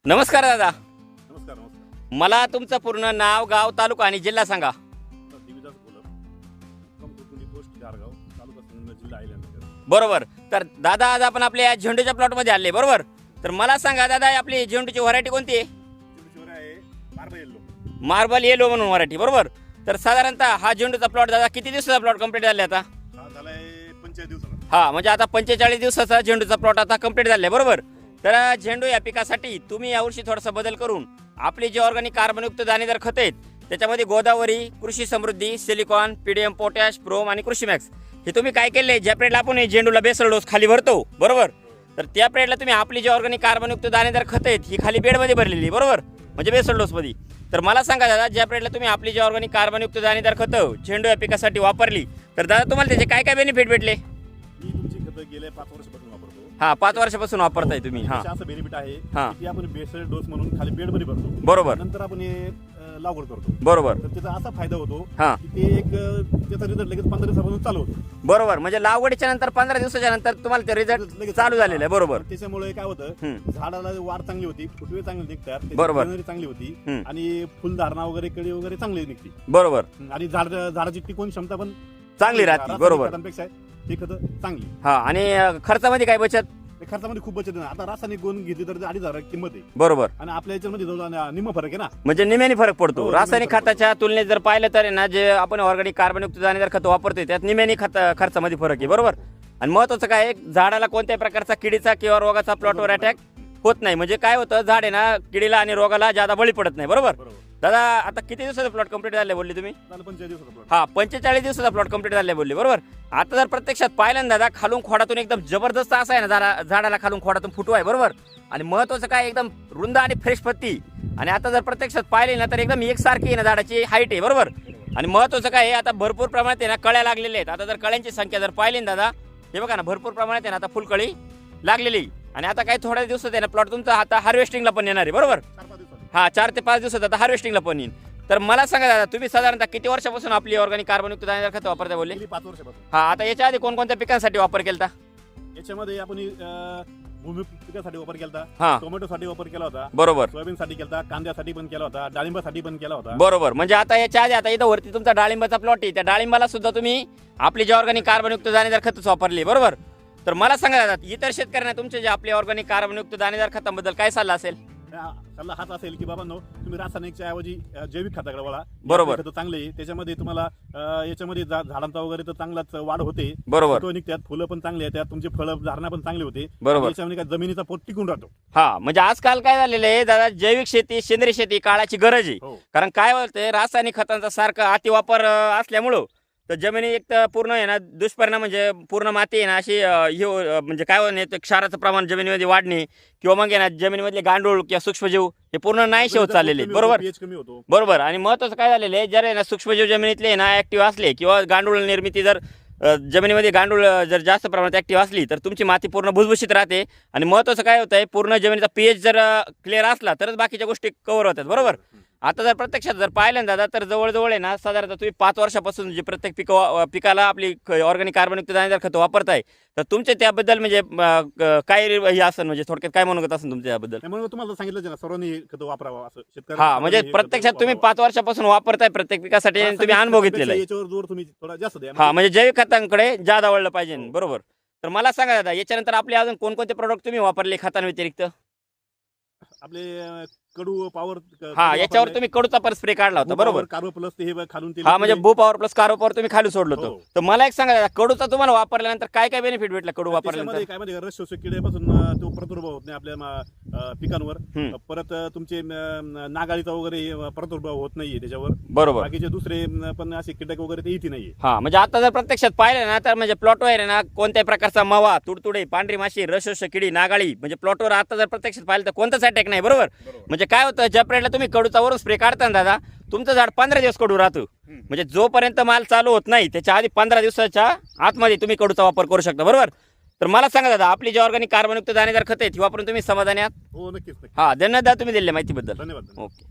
नमस्कार दादा. नमस्कार. मला तुमचं पूर्ण नाव, गाव, तालुका आणि जिल्हा सांगा. दिविदास बोलत, कमकुटुंबी पोस्ट चारगाव, तालुका संगमनेर, जिल्हा अहिल्यानगर. बरोबर. तर दादा आज आपण आपल्या झेंडूच्या प्लॉट मध्ये आले. बरोबर. तर मला सांगा दादा, आपली झेंडूची व्हरायटी कोणती आहे? चिवडीशिवरा आहे, मार्बल येल्लो. मार्बल येलो म्हणून व्हरायटी. बरोबर. तर साधारणतः हा झेंडूचा प्लॉट दादा किती दिवसाचा प्लॉट कंप्लीट झाले आता? हा झालाय 45 दिवसाचा. हा, म्हणजे आता 45 दिवसाचा झेंडूचा प्लॉट आता कंप्लीट झालाय. बरोबर. तर झेंडू या पिकासाठी तुम्ही यावर्षी थोडासा बदल करून आपली जे ऑर्गॅनिक कार्बनयुक्त दाणेदार खत आहेत त्याच्यामध्ये गोदावरी, कृषी समृद्धी, सिलिकॉन, पीडीएम, पोटॅश, प्रोम आणि कृषी मॅक्स हे तुम्ही काय केले, ज्या पिरियडला आपण हे झेंडूला बेसल डोस खाली भरतो. बरोबर. तर त्या पिरियडला तुम्ही आपली जे ऑर्गॅनिक कार्बनयुक्त दाणेदार खत आहेत ही खाली बेडमध्ये भरलेली. बरोबर. म्हणजे बेसल डोसमध्ये. तर मला सांगा दादा, ज्या पिरियडला तुम्ही आपली जे ऑर्गॅनिक कार्बनयुक्त दाणेदार खतं झेंडू या पिकासाठी वापरली, तर दादा तुम्हाला त्याचे काय काय बेनिफिट भेटले? मी तुमची खतं गेल्या 5 वर्षापासून वापरतो. हा, 5 वर्षापासून वापरताय तुम्ही. हा, असं बेनिफिट आहे हा. की आपण बेसल डोस म्हणून खाली बेडमध्ये भरतो. बरोबर. नंतर आपण हे लागवड करतो. बरोबर. तर त्याचा असा फायदा होतो हा. की ते एक त्याचा रिझल्ट लगेच 15 दिवसापासून चालू होतो. बरोबर. म्हणजे लागवडीच्या नंतर 15 दिवसाच्या नंतर तुम्हाला ते रिझल्ट लगेच चालू झालेलं आहे. बरोबर. त्याच्यामुळे काय होतं, झाडाला वाढ चांगली होती, फुटवे चांगले निघतात, त्याची बरोबर. greenery चांगली होती हम्म. आणि फुलधारणा वगैरे, कळी वगैरे चांगली निघते बरोबर. आणि झाडाची टिकवून क्षमता पण चांगली राहते. बरोबर. खतांपेक्षा ही खतं चांगली. हा, आणि खर्चामध्ये काय बचत? खर्चामध्ये खूप बचत आहे. आता रासायनिक गुण घेतली तर 2,500 किंमत आहे बरोबर. आणि आपल्या याच्यामध्ये जवळ निम्म फरक आहे ना. म्हणजे निम्याने फरक पडतो. हो, रासायनिक निम्याने फरक खताच्या तुलनेत जर पाहिलं तर आहे ना, जे आपण ऑर्गॅनिक कार्बनयुक्त दाणेदार खत वापरतोय त्यात निम्याने खर्चामध्ये फरक आहे. बरोबर. आणि महत्वाचं काय आहे, झाडाला कोणत्याही प्रकारचा किडीचा किंवा रोगाचा प्लॉटवर अटॅक होत नाही. म्हणजे काय होतं, झाड आहे ना किडीला आणि रोगाला ज्यादा बळी पडत नाही. बरोबर. दादा आता किती दिवसाचा प्लॉट कंप्लीट झाले बोलले तुम्ही? 45 दिवसाचा plot. हा, 45 दिवसाचा प्लॉट कंप्लीट झाले बोलले. बरोबर. आता जर प्रत्यक्षात पाहिलं ना दादा, खालून खोडातून एकदम जबरदस्त असा आहे ना झाडाला खालून खोडातून फुटवा आहे. बरोबर. आणि महत्वाचं काय, एकदम रुंद आणि फ्रेश पत्ती. आणि आता जर प्रत्यक्षात पाहिले ना तर एकदम एकसारखी आहे ना झाडाची हाईट आहे. बरोबर. आणि महत्वाचं काय आहे, आता भरपूर प्रमाणात आहे ना कळ्या लागलेल्या आहेत. आता जर कळ्यांची संख्या जर पाहिली ना दादा, हे बघा ना, भरपूर प्रमाणात आहे ना आता फुलकळी लागलेली. आणि आता काही थोड्या दिवसात आहे ना प्लॉट तुमचा आता हार्वेस्टिंगला पण येणार आहे. बरोबर. 4-5 दिवसात. हा, 4 ते 5 दिवसात आता हार्वेस्टिंगला पण येईल. तर मला सांगा दादा, तुम्ही साधारणतः किती वर्षापासून आपली ऑर्गॅनिक कार्बनयुक्त दाणेदार खत वापरता बोलले? गेली 5 वर्षापासून. हा, आता याच्या आधी कोणकोणत्या पिकांसाठी वापर केला? याच्यामध्ये आपण भूमी पिकासाठी वापर केला हा. होता, टोमॅटोसाठी वापर केला होता, बरोबर. सोयाबीनसाठी केला होता, कांद्यासाठी पण केला होता, डाळिंबासाठी पण केला होता. बरोबर. म्हणजे आता याच्या आधी, आता इथं वरती तुमचा डाळिंबाचा प्लॉट आहे, त्या डाळिंबाला सुद्धा तुम्ही आपली जे ऑर्गॅनिक कार्बनयुक्त दाणेदार खतच वापरली. बरोबर. तर मला सांगा दादा, इतर शेतकऱ्यांना तुमचे जे आपले ऑर्गॅनिक कार्बनयुक्त दाणेदार खतांबद्दल काय सल्ला असेल? सल्ला हाच असेल की बाबा तुम्ही रासायनिकच्या ऐवजी जैविक खताकडे वळा. बरोबर. खतं चांगले आहे. त्याच्यामध्ये तुम्हाला याच्यामध्ये झाडांचा वगैरे तर चांगलाच वाढ होते. बरोबर. फुटवे निघतात, फुलं पण चांगली येतात, तुमची फळं धारणा पण चांगली होते. बरोबर. याच्यामध्ये काय जमिनीचा पोट टिकून राहतो. हा, म्हणजे आजकाल काय झालेलं आहे दादा, जैविक शेती, सेंद्रिय शेती काळाची गरज आहे. हो. कारण काय होतंय, रासायनिक खतांचा सारखा अतिवापर असल्यामुळं तर जमिनी एक तर पूर्ण आहे ना दुष्परिणाम, म्हणजे पूर्ण माती आहे ना अशी म्हणजे काय होणे, क्षाराचं प्रमाण जमिनीमध्ये वाढणे किंवा मग आहे ना जमिनीमधले गांडूळ किंवा सूक्ष्मजीव हे पूर्ण नाहीसे होत चाललेले आहेत. बरोबर. pH कमी होतो. बरोबर. आणि महत्वाचं काय झालेलं आहे, जर आहे ना सूक्ष्मजीव जमिनीतले ना ऍक्टिव्ह असले किंवा गांडूळ निर्मिती जर जमिनीमध्ये गांडूळ जर जास्त प्रमाणात ऍक्टिव्ह असली तर तुमची माती पूर्ण भुसभुशीत राहते. आणि महत्वाचं काय होतं आहे, पूर्ण जमिनीचा pH जर क्लिअर असला तरच बाकीच्या गोष्टी कव्हर होतात. बरोबर. आता जर प्रत्यक्षात जर पाहिलं ना दादा, तर जवळजवळ आहे ना साधारणतः तुम्ही 5 वर्षापासून जे प्रत्येक पिकाला आपली ऑर्गॅनिक कार्बनयुक्त दाणेदार खतं वापरताय, तर तुमचे त्याबद्दल म्हणजे काय हे असेल, म्हणजे थोडक्यात काय म्हणत असेल तुमच्या याबद्दल? त्यामुळे तुम्हाला सांगितलं ना सर्वांनी खतं वापरावं असं शेतकरी. हा, म्हणजे प्रत्यक्षात तुम्ही 5 वर्षापासून वापरताय प्रत्येक पिकासाठी आणि तुम्ही अनुभव घेतलेला आहे. याच्यावर जोर तुम्ही थोडा जास्त द्या. हा, म्हणजे जैविक खतांकडे जादा वळलं पाहिजे. बरोबर. तर मला सांगा दादा, याच्यानंतर आपले अजून कोणकोणते प्रोडक्ट तुम्ही वापरले खतांव्यतिरिक्त? आपले कडू पॉवर. हा, याच्यावर तुम्ही कडूचा पर स्प्रे काढला होता. बरोबर. कार्बो प्लस हे खालून हा, म्हणजे भू पॉवर प्लस कार्बो पॉवर तुम्ही खाली सोडलं होतं. हो. तर मला एक सांगा दादा, कडूचा तुम्हाला वापरल्यानंतर काय काय बेनिफिट भेटला कडू वापरल्यानंतर? काय माहिती रस शोषक किड्यापासून तो प्रादुर्भाव होत नाही आपल्या पिकांवर. परत तुमचे नागाळीचा वगैरे प्रादुर्भाव होत नाहीये त्याच्यावर. बरोबर. बाकीचे दुसरे पण असे कीटक वगैरे ते इथे नाहीये. हा, म्हणजे आता जर प्रत्यक्षात पाहिलं ना तर म्हणजे प्लॉटवर आहे ना कोणत्याही प्रकारचा मावा, तुडतुडे, पांढरी माशी, रसशोषक किडी, नागाळी, म्हणजे प्लॉटवर आता जर प्रत्यक्षात पाहिलं तर कोणताच अटॅक नाही. बरोबर. म्हणजे काय होतं, ज्या पिरियडला तुम्ही कडूचा वरून स्प्रे काढता ना दादा, तुमचं झाड 15 दिवस कडू राहतं. म्हणजे जोपर्यंत माल चालू होत नाही त्याच्या आधी 15 दिवसाच्या आतमध्ये तुम्ही कडूचा वापर करू शकता. बरोबर. तर मला सांगा दादा, आपली जे ऑर्गॅनिक कार्बनयुक्त दाणेदार खत आहेत ती वापरून तुम्ही समाधानी आहात? हो, नक्कीच. हा, धन्यवाद तुम्ही दिलेल्या माहितीबद्दल. धन्यवाद. ओके.